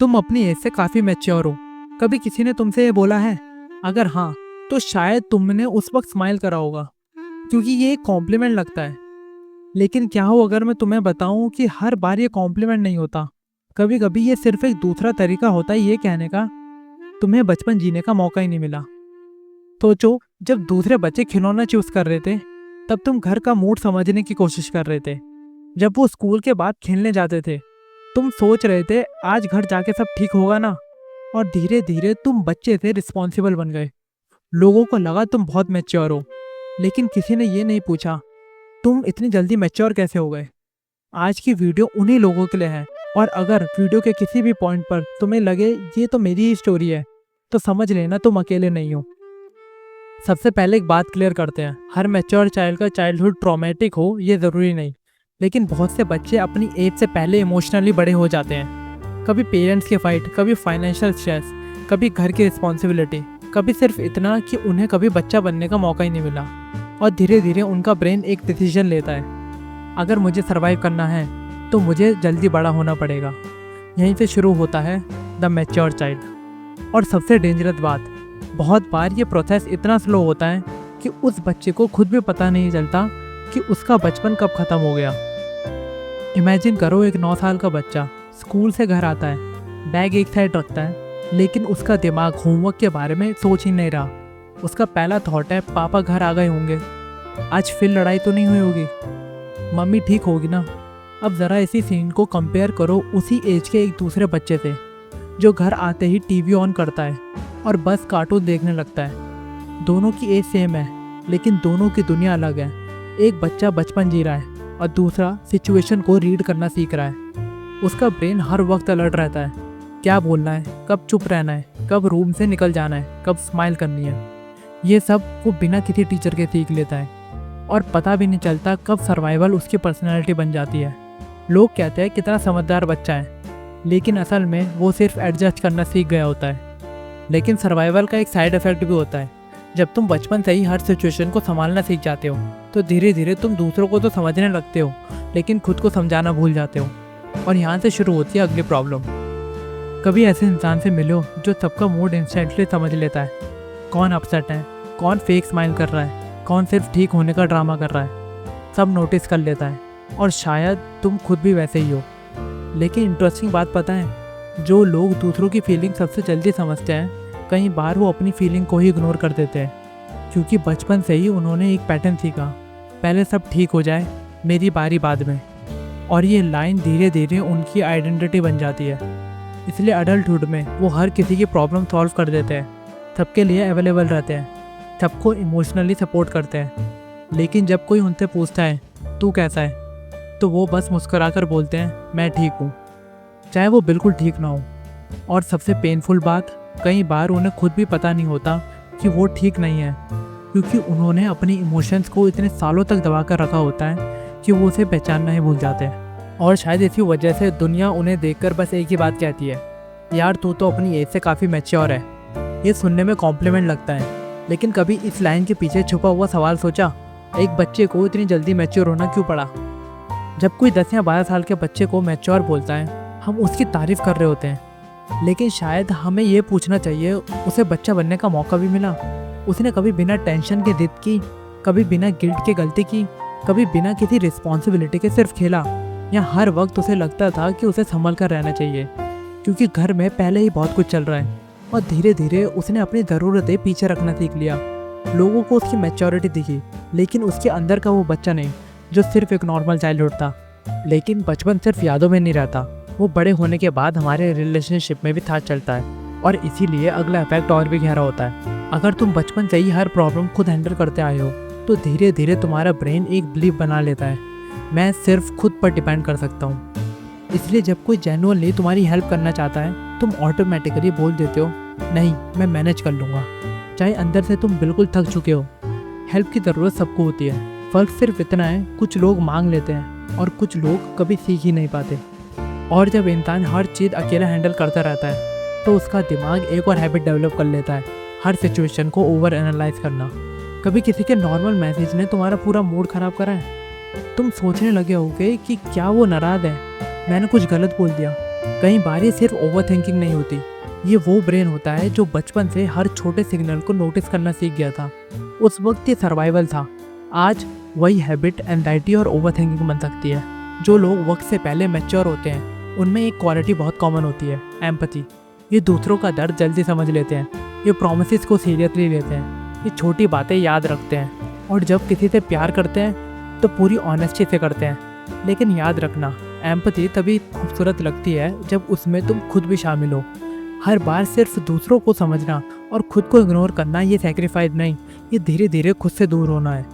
तुम अपनी एज से काफी मैच्योर हो। कभी किसी ने तुमसे ये बोला है? अगर हाँ, तो शायद तुमने उस वक्त स्माइल करा होगा, क्योंकि ये एक कॉम्प्लीमेंट लगता है। लेकिन क्या हो अगर मैं तुम्हें बताऊं कि हर बार ये कॉम्प्लीमेंट नहीं होता। कभी कभी ये सिर्फ एक दूसरा तरीका होता है ये कहने का, तुम्हें बचपन जीने का मौका ही नहीं मिला। सोचो, जब दूसरे बच्चे खिलौना चूज कर रहे थे, तब तुम घर का मूड समझने की कोशिश कर रहे थे। जब वो स्कूल के बाद खेलने जाते थे, तुम सोच रहे थे आज घर जाके सब ठीक होगा ना। और धीरे धीरे तुम बच्चे से रिस्पॉन्सिबल बन गए। लोगों को लगा तुम बहुत मैच्योर हो, लेकिन किसी ने ये नहीं पूछा तुम इतनी जल्दी मैच्योर कैसे हो गए। आज की वीडियो उन्हीं लोगों के लिए है, और अगर वीडियो के किसी भी पॉइंट पर तुम्हें लगे ये तो मेरी ही स्टोरी है, तो समझ लेना तुम अकेले नहीं हो। सबसे पहले एक बात क्लियर करते हैं, हर मैच्योर चाइल्ड का चाइल्डहुड ट्रॉमेटिक हो ये ज़रूरी नहीं, लेकिन बहुत से बच्चे अपनी एज से पहले इमोशनली बड़े हो जाते हैं। कभी पेरेंट्स की फाइट, कभी फाइनेंशियल स्ट्रेस, कभी घर की रिस्पॉन्सिबिलिटी, कभी सिर्फ इतना कि उन्हें कभी बच्चा बनने का मौका ही नहीं मिला। और धीरे धीरे उनका ब्रेन एक डिसीजन लेता है, अगर मुझे सर्वाइव करना है तो मुझे जल्दी बड़ा होना पड़ेगा। यहीं से शुरू होता है द मैच्योर चाइल्ड। और सबसे डेंजरस बात, बहुत बार ये प्रोसेस इतना स्लो होता है कि उस बच्चे को खुद भी पता नहीं चलता कि उसका बचपन कब ख़त्म हो गया। इमेजिन करो, एक 9 साल का बच्चा स्कूल से घर आता है, बैग एक साइड रखता है, लेकिन उसका दिमाग होमवर्क के बारे में सोच ही नहीं रहा। उसका पहला थॉट है पापा घर आ गए होंगे, आज फिर लड़ाई तो नहीं हुई होगी, मम्मी ठीक होगी ना। अब ज़रा इसी सीन को कंपेयर करो उसी एज के एक दूसरे बच्चे से, जो घर आते ही टीवी ऑन करता है और बस कार्टून देखने लगता है। दोनों की एज सेम है, लेकिन दोनों की दुनिया अलग है। एक बच्चा बचपन जी रहा है और दूसरा सिचुएशन को रीड करना सीख रहा है। उसका ब्रेन हर वक्त अलर्ट रहता है, क्या बोलना है, कब चुप रहना है, कब रूम से निकल जाना है, कब स्माइल करनी है। ये सब वो बिना किसी टीचर के सीख लेता है, और पता भी नहीं चलता कब सर्वाइवल उसकी पर्सनैलिटी बन जाती है। लोग कहते हैं कितना समझदार बच्चा है, लेकिन असल में वो सिर्फ एडजस्ट करना सीख गया होता है। लेकिन सर्वाइवल का एक साइड इफेक्ट भी होता है। जब तुम बचपन से ही हर सिचुएशन को संभालना सीख जाते हो, तो धीरे धीरे तुम दूसरों को तो समझने लगते हो, लेकिन खुद को समझाना भूल जाते हो। और यहाँ से शुरू होती है अगली प्रॉब्लम। कभी ऐसे इंसान से मिलो जो सबका मूड इंस्टेंटली समझ लेता है, कौन अपसेट है, कौन फेक स्माइल कर रहा है, कौन सिर्फ ठीक होने का ड्रामा कर रहा है, सब नोटिस कर लेता है। और शायद तुम खुद भी वैसे ही हो। लेकिन इंटरेस्टिंग बात पता है, जो लोग दूसरों की फीलिंग सबसे जल्दी समझते हैं, कई बार वो अपनी फीलिंग को ही इग्नोर कर देते हैं, क्योंकि बचपन से ही उन्होंने एक पैटर्न सीखा, पहले सब ठीक हो जाए, मेरी बारी बाद में। और ये लाइन धीरे धीरे उनकी आइडेंटिटी बन जाती है। इसलिए अडल्टहुड में वो हर किसी की प्रॉब्लम सॉल्व कर देते हैं, सबके लिए अवेलेबल रहते हैं, सबको इमोशनली सपोर्ट करते हैं। लेकिन जब कोई उनसे पूछता है तू कैसा है, तो वो बस मुस्कुराकर बोलते हैं मैं ठीक हूँ, चाहे वो बिल्कुल ठीक ना हो। और सबसे पेनफुल बात, कई बार उन्हें खुद भी पता नहीं होता कि वो ठीक नहीं है, क्योंकि उन्होंने अपनी इमोशंस को इतने सालों तक दबा कर रखा होता है कि वो उसे पहचानना ही भूल जाते हैं। और शायद इसी वजह से दुनिया उन्हें देखकर बस एक ही बात कहती है, यार तू तो अपनी एज से काफ़ी मैच्योर है। ये सुनने में कॉम्प्लीमेंट लगता है, लेकिन कभी इस लाइन के पीछे छुपा हुआ सवाल सोचा, एक बच्चे को इतनी जल्दी मैच्योर होना क्यों पड़ा? जब कोई 10 या 12 साल के बच्चे को मैच्योर बोलता है, हम उसकी तारीफ कर रहे होते हैं, लेकिन शायद हमें ये पूछना चाहिए उसे बच्चा बनने का मौका भी मिला? उसने कभी बिना टेंशन के जिद की, कभी बिना गिल्ट के गलती की, कभी बिना किसी रिस्पॉन्सिबिलिटी के सिर्फ खेला, या हर वक्त उसे लगता था कि उसे संभल कर रहना चाहिए क्योंकि घर में पहले ही बहुत कुछ चल रहा है? और धीरे धीरे उसने अपनी ज़रूरतें पीछे रखना सीख लिया। लोगों को उसकी मैच्योरिटी दिखी, लेकिन उसके अंदर का वो बच्चा नहीं जो सिर्फ एक नॉर्मल चाइल्डहुड था। लेकिन बचपन सिर्फ यादों में नहीं रहता, वो बड़े होने के बाद हमारे रिलेशनशिप में भी साथ चलता है, और इसीलिए अगला इफेक्ट और भी गहरा होता है। अगर तुम बचपन से ही हर प्रॉब्लम खुद हैंडल करते आए हो, तो धीरे धीरे तुम्हारा ब्रेन एक बिलीफ बना लेता है, मैं सिर्फ खुद पर डिपेंड कर सकता हूँ। इसलिए जब कोई जेन्युइनली तुम्हारी हेल्प करना चाहता है, तुम ऑटोमेटिकली बोल देते हो नहीं मैं मैनेज कर लूँगा, चाहे अंदर से तुम बिल्कुल थक चुके हो। हेल्प की ज़रूरत सबको होती है, फ़र्क सिर्फ इतना है कुछ लोग मांग लेते हैं और कुछ लोग कभी सीख ही नहीं पाते। और जब इंसान हर चीज़ अकेला हैंडल करता रहता है, तो उसका दिमाग एक और हैबिट डेवलप कर लेता है, हर सिचुएशन को ओवर एनालाइज करना। कभी किसी के नॉर्मल मैसेज ने तुम्हारा पूरा मूड ख़राब करा है? तुम सोचने लगे होगे कि क्या वो नाराज़ है, मैंने कुछ गलत बोल दिया, कई बार ये सिर्फ ओवर थिंकिंग नहीं होती, ये वो ब्रेन होता है जो बचपन से हर छोटे सिग्नल को नोटिस करना सीख गया था। उस वक्त ये सर्वाइवल था, आज वही हैबिट, एंजाइटी और ओवर थिंकिंग बन सकती है। जो लोग वक्त से पहले मैच्योर होते हैं उनमें एक क्वालिटी बहुत कॉमन होती है, एम्पैथी। ये दूसरों का दर्द जल्दी समझ लेते हैं, ये प्रॉमिसेस को सीरियसली लेते हैं, ये छोटी बातें याद रखते हैं और जब किसी से प्यार करते हैं तो पूरी ऑनेस्टी से करते हैं। लेकिन याद रखना, एम्पैथी तभी खूबसूरत लगती है जब उसमें तुम खुद भी शामिल हो। हर बार सिर्फ दूसरों को समझना और खुद को इग्नोर करना ये सैक्रिफाइस नहीं, ये धीरे धीरे खुद से दूर होना है।